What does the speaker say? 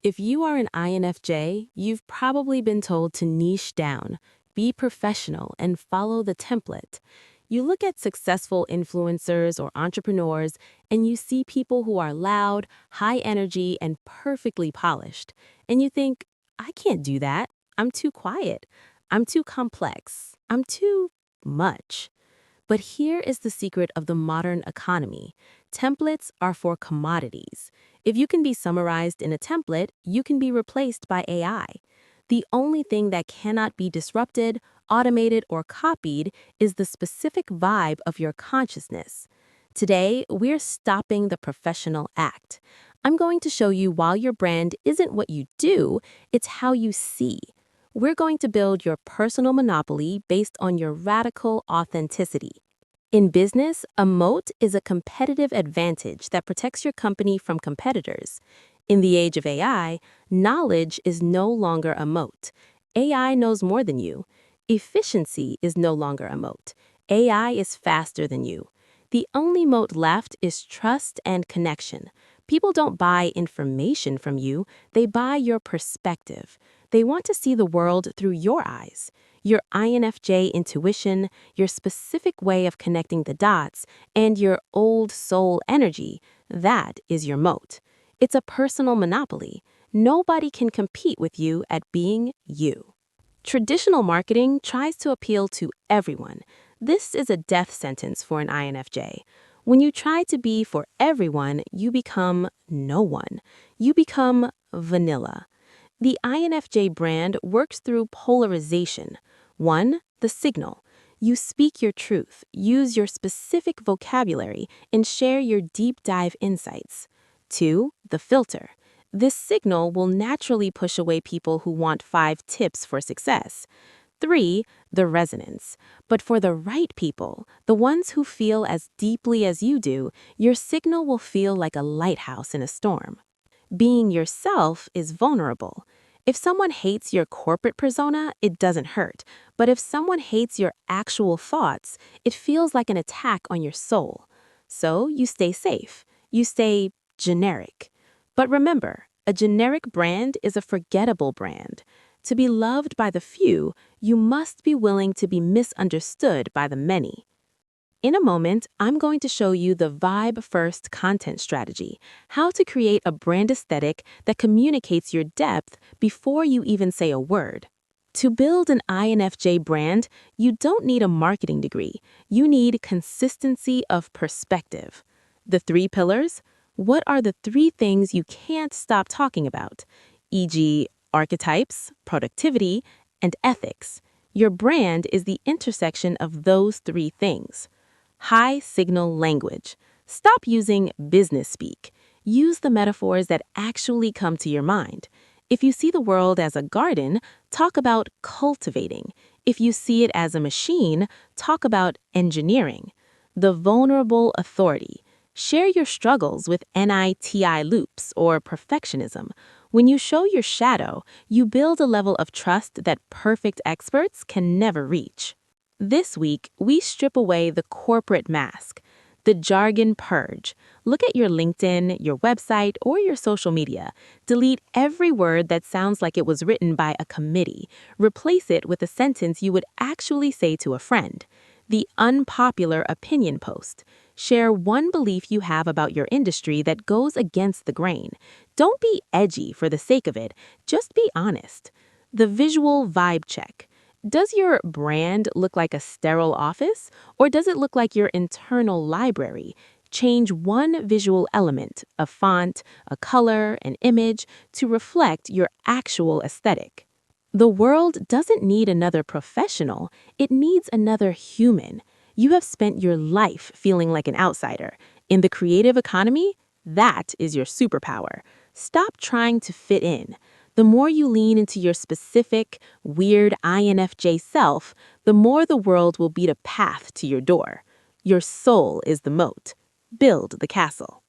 If you are an INFJ, you've probably been told to niche down, be professional, and follow the template. You look at successful influencers or entrepreneurs, and you see people who are loud, high energy, and perfectly polished. And you think, I can't do that. I'm too quiet. I'm too complex. I'm too much. But here is the secret of the modern economy. Templates are for commodities. If you can be summarized in a template, you can be replaced by AI. The only thing that cannot be disrupted, automated, or copied is the specific vibe of your consciousness. Today, we're stopping the professional act. I'm going to show you why your brand isn't what you do, it's how you see. We're going to build your personal monopoly based on your radical authenticity. In business, a moat is a competitive advantage that protects your company from competitors. In the age of AI, knowledge is no longer a moat. AI knows more than you. Efficiency is no longer a moat. AI is faster than you. The only moat left is trust and connection. People don't buy information from you, they buy your perspective. They want to see the world through your eyes. Your INFJ intuition, your specific way of connecting the dots, and your old soul energy, that is your moat. It's a personal monopoly. Nobody can compete with you at being you. Traditional marketing tries to appeal to everyone. This is a death sentence for an INFJ. When you try to be for everyone, you become no one. You become vanilla. The INFJ brand works through polarization. 1. The signal. You speak your truth, use your specific vocabulary, and share your deep dive insights. 2. The filter. This signal will naturally push away people who want 5 tips for success. 3. The resonance. But for the right people, the ones who feel as deeply as you do, your signal will feel like a lighthouse in a storm. Being yourself is vulnerable. If someone hates your corporate persona, it doesn't hurt. But if someone hates your actual thoughts, it feels like an attack on your soul. So you stay safe. You stay generic. But remember, a generic brand is a forgettable brand. To be loved by the few, you must be willing to be misunderstood by the many. In a moment, I'm going to show you the vibe-first content strategy, how to create a brand aesthetic that communicates your depth before you even say a word. To build an INFJ brand, you don't need a marketing degree. You need consistency of perspective. The 3 pillars? What are the 3 things you can't stop talking about? E.g., archetypes, productivity, and ethics. Your brand is the intersection of those 3 things. High signal language. Stop using business speak. Use the metaphors that actually come to your mind. If you see the world as a garden, talk about cultivating. If you see it as a machine, talk about engineering. The vulnerable authority. Share your struggles with NITI loops or perfectionism. When you show your shadow, you build a level of trust that perfect experts can never reach. This week, we strip away the corporate mask, the jargon purge. Look at your LinkedIn, your website, or your social media. Delete every word that sounds like it was written by a committee. Replace it with a sentence you would actually say to a friend. The unpopular opinion post. Share one belief you have about your industry that goes against the grain. Don't be edgy for the sake of it. Just be honest. The visual vibe check. Does your brand look like a sterile office, or does it look like your internal library? Change one visual element, a font, a color, an image, to reflect your actual aesthetic. The world doesn't need another professional, it needs another human. You have spent your life feeling like an outsider. In the creative economy, that is your superpower. Stop trying to fit in. The more you lean into your specific, weird INFJ self, the more the world will beat a path to your door. Your soul is the moat. Build the castle.